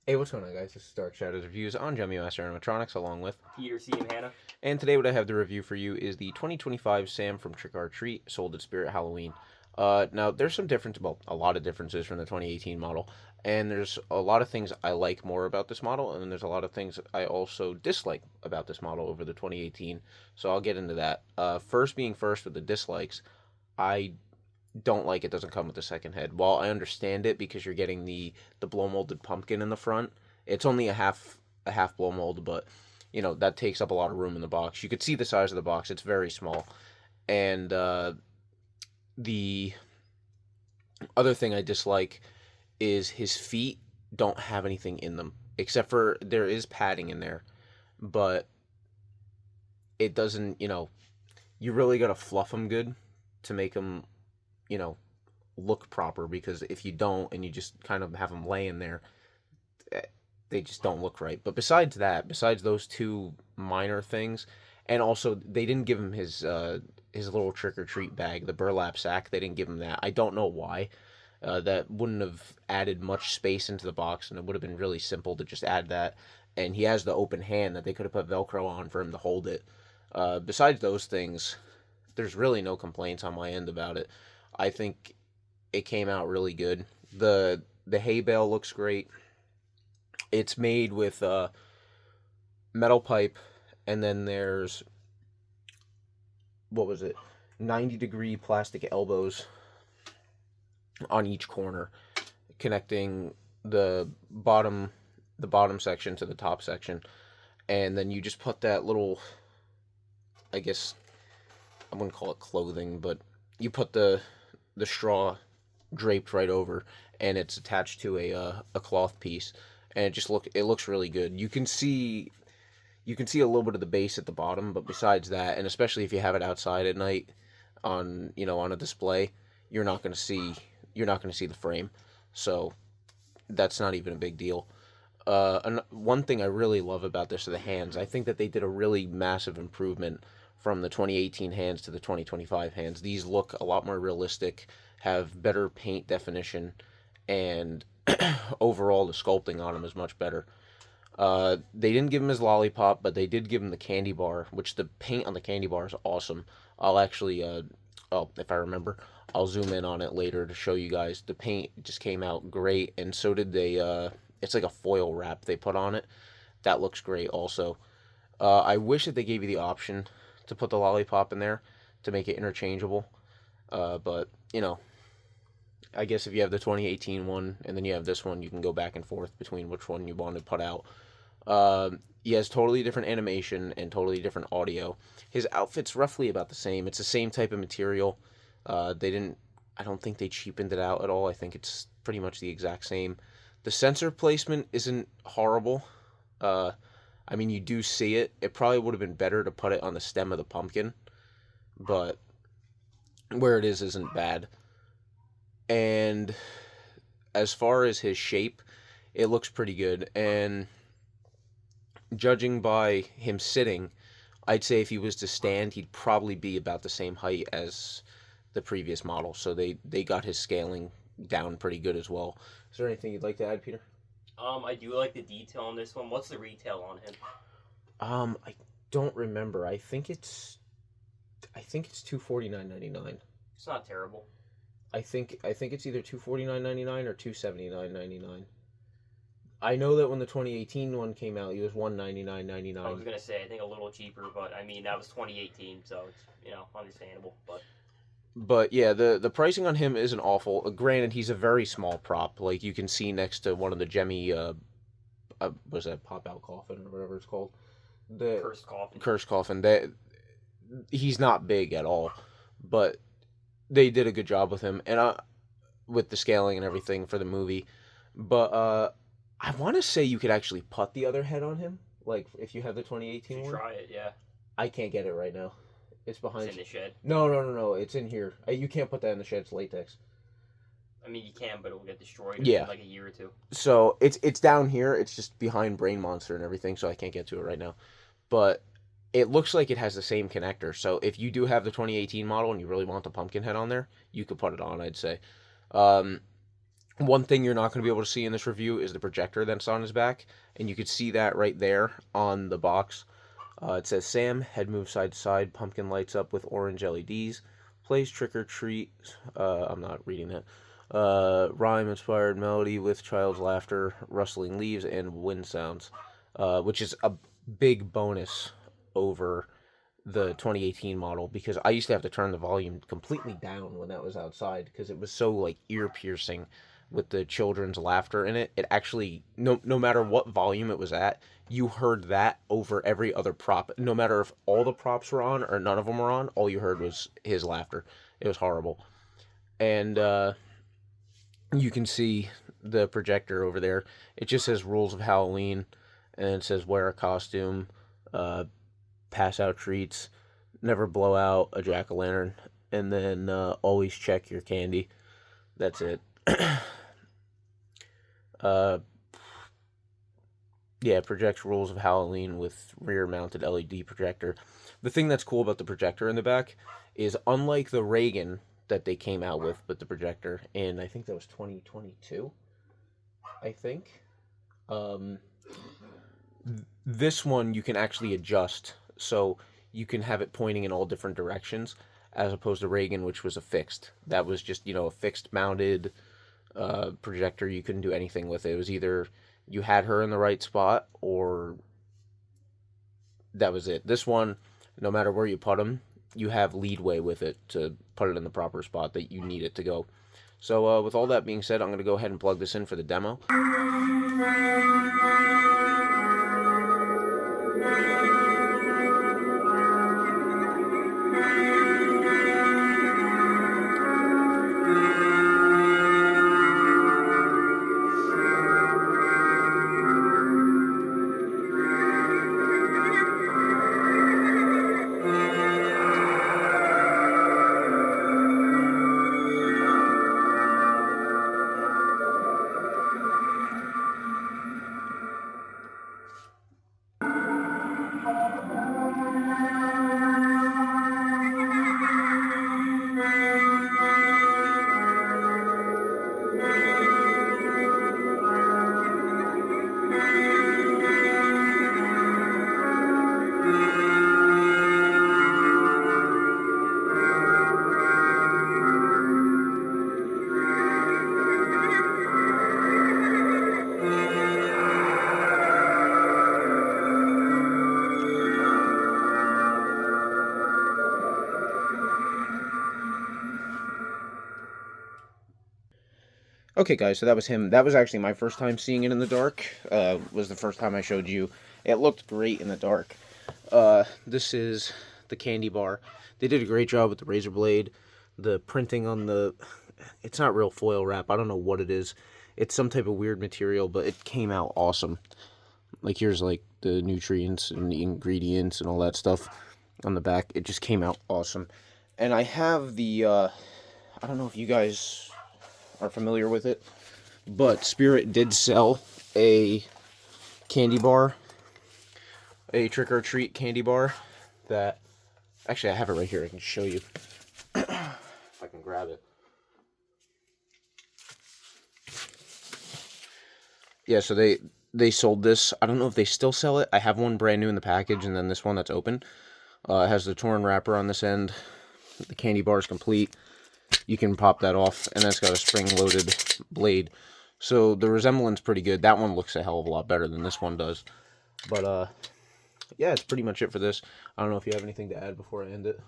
Hey, what's going on, guys? This is Dark Shadows Reviews on Gemmy Master Animatronics, along with Peter C. and Hannah. And today, what I have to review for you is the 2025 Sam from Trick or Treat, sold at Spirit Halloween. Now, there's some difference, well, a lot of differences from the 2018 model, and there's a lot of things I like more about this model, and then there's a lot of things I also dislike about this model over the 2018. So I'll get into that. First, being first with the dislikes, I don't like it doesn't come with the second head. While I understand it because you're getting the blow molded pumpkin in the front, it's only a half blow mold, but that takes up a lot of room in the box. You could see the size of the box; it's very small. And the other thing I dislike is his feet don't have anything in them except for there is padding in there, but it doesn't. You really gotta fluff them good to make them you know look proper, because if you don't and you just kind of have them laying there, eh, they just don't look right. But besides those two minor things, and also they didn't give him his little trick or treat bag, the burlap sack. They didn't give him that. I don't know why. That wouldn't have added much space into the box, and it would have been really simple to just add that. And he has the open hand that they could have put Velcro on for him to hold it. Besides those things, there's really no complaints on my end about it. I think it came out really good. The hay bale looks great. It's made with metal pipe, and then there's, what was it, 90-degree plastic elbows on each corner, connecting the bottom section to the top section, and then you just put that little, I guess I wouldn't call it clothing, but you put the straw draped right over, and it's attached to a cloth piece, and it looks really good. You can see a little bit of the base at the bottom, but besides that, and especially if you have it outside at night on a display, you're not going to see you're not going to see the frame. So that's not even a big deal. One thing I really love about this are the hands. I think that they did a really massive improvement from the 2018 hands to the 2025 hands. These look a lot more realistic, have better paint definition, and overall the sculpting on them is much better. They didn't give him his lollipop, but they did give him the candy bar, which the paint on the candy bar is awesome. I'll actually, oh, if I remember, I'll zoom in on it later to show you guys. The paint just came out great, and so did they. It's like a foil wrap they put on it. That looks great also. I wish that they gave you the option to put the lollipop in there to make it interchangeable. But I guess if you have the 2018 one and then you have this one, you can go back and forth between which one you want to put out. He has totally different animation and totally different audio. His outfit's roughly about the same. It's the same type of material. They didn't. I don't think they cheapened it out at all. I think it's pretty much the exact same. The sensor placement isn't horrible. Uh, I mean, you do see it. It probably would have been better to put it on the stem of the pumpkin, but where it is isn't bad. And as far as his shape, it looks pretty good. And judging by him sitting, I'd say if he was to stand, he'd probably be about the same height as the previous model. So they got his scaling down pretty good as well. Is there anything you'd like to add, Peter? I do like the detail on this one. What's the retail on him? I don't remember. I think it's $249.99. It's not terrible. I think it's either $249.99 or $279.99. I know that when the 2018 one came out, he was I was $199.99. gonna say I think a little cheaper, but I mean that was 2018, so it's understandable. But But yeah, the pricing on him isn't awful. Granted, he's a very small prop. Like you can see next to one of the Jemmy, was that pop out coffin or whatever it's called, the cursed coffin. curse coffin. That he's not big at all, but they did a good job with him and with the scaling and everything for the movie. But I want to say you could actually put the other head on him, like if you have the 2018 Should one. try it. Yeah, I can't get it right now. It's it's behind in you. the shed. No, no, no, no. It's in here. You can't put that in the shed. It's latex. I mean you can, but it will get destroyed in Yeah. like a year or two. So it's down here. It's just behind Brain Monster and everything, so I can't get to it right now. But it looks like it has the same connector. So if you do have the 2018 model and you really want the pumpkin head on there, you could put it on, I'd say. Um, One thing you're not going to be able to see in this review is the projector that's on his back, and you could see that right there on the box. It says Sam, head moves side to side, pumpkin lights up with orange LEDs, plays trick or treat. I'm not reading that. Rhyme inspired melody with child's laughter, rustling leaves, and wind sounds, which is a big bonus over the 2018 model, because I used to have to turn the volume completely down when that was outside because it was so like ear piercing with the children's laughter in it. It actually, no matter what volume it was at, you heard that over every other prop. No matter if all the props were on or none of them were on, all you heard was his laughter. It was horrible. And you can see the projector over there. It just says rules of Halloween, and it says wear a costume, uh, pass out treats, never blow out a jack-o'-lantern, and then always check your candy. That's it. uh, yeah, projects rules of Halloween with rear-mounted LED projector. The thing that's cool about the projector in the back is, unlike the Reagan that they came out with the projector in, I think that was 2022, I think. Um, this one you can actually adjust, so you can have it pointing in all different directions, as opposed to Reagan, which was a fixed. That was just, a fixed mounted projector. You couldn't do anything with it. It was either you had her in the right spot or that was it. This one, no matter where you put them, you have leadway with it to put it in the proper spot that you need it to go. So with all that being said, I'm going to go ahead and plug this in for the demo. Okay, guys, so that was him. That was actually my first time seeing it in the dark. Was the first time I showed you. It looked great in the dark. This is the candy bar. They did a great job with the razor blade. The printing on the... It's not real foil wrap. I don't know what it is. It's some type of weird material, but it came out awesome. Like, here's, like, the nutrients and the ingredients and all that stuff on the back. It just came out awesome. And I have the... I don't know if you guys are familiar with it, but Spirit did sell a candy bar, a trick-or-treat candy bar that, actually I have it right here, I can show you if I can grab it. Yeah, so they sold this. I don't know if they still sell it. I have one brand new in the package, and then this one that's open. It has the torn wrapper on this end. The candy bar is complete. You can pop that off, and then it's got a spring-loaded blade. So the resemblance pretty good. That one looks a hell of a lot better than this one does. But, yeah, it's pretty much it for this. I don't know if you have anything to add before I end it.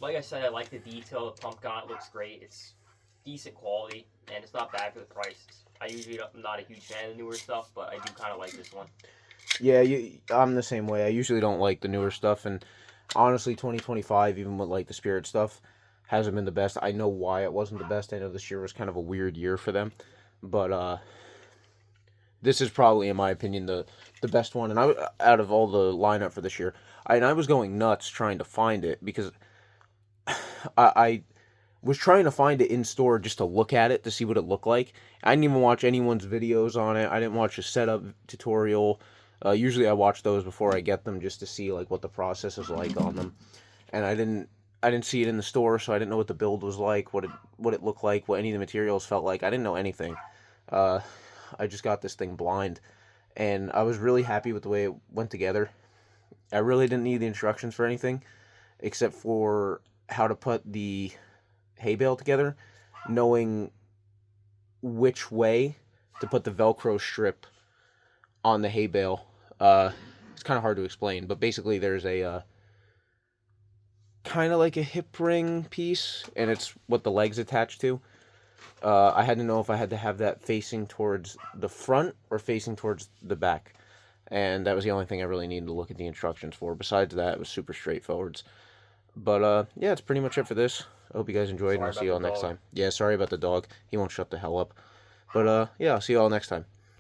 Like I said, I like the detail. The pumpkin on it looks great. It's decent quality, and it's not bad for the price. I usually am not a huge fan of the newer stuff, but I do kind of like this one. Yeah, I'm the same way. I usually don't like the newer stuff, and honestly, 2025, even with, like, the Spirit stuff, hasn't been the best. I know why it wasn't the best. I know this year was kind of a weird year for them. But this is probably, in my opinion, the best one. And out of all the lineup for this year, I was going nuts trying to find it because I was trying to find it in store just to look at it to see what it looked like. I didn't even watch anyone's videos on it. I didn't watch a setup tutorial. Usually I watch those before I get them just to see like what the process is like on them. And I didn't see it in the store, so I didn't know what the build was like, what it looked like, what any of the materials felt like. I didn't know anything. Uh, I just got this thing blind, and I was really happy with the way it went together. I really didn't need the instructions for anything except for how to put the hay bale together, knowing which way to put the Velcro strip on the hay bale. It's kind of hard to explain, but basically there's a kind of like a hip ring piece, and it's what the legs attach to. I had to know if I had to have that facing towards the front or facing towards the back. And that was the only thing I really needed to look at the instructions for. Besides that, it was super straightforward. But yeah, that's pretty much it for this. I hope you guys enjoyed, and I'll see you all next time. Yeah, sorry about the dog. He won't shut the hell up. But yeah, I'll see you all next time.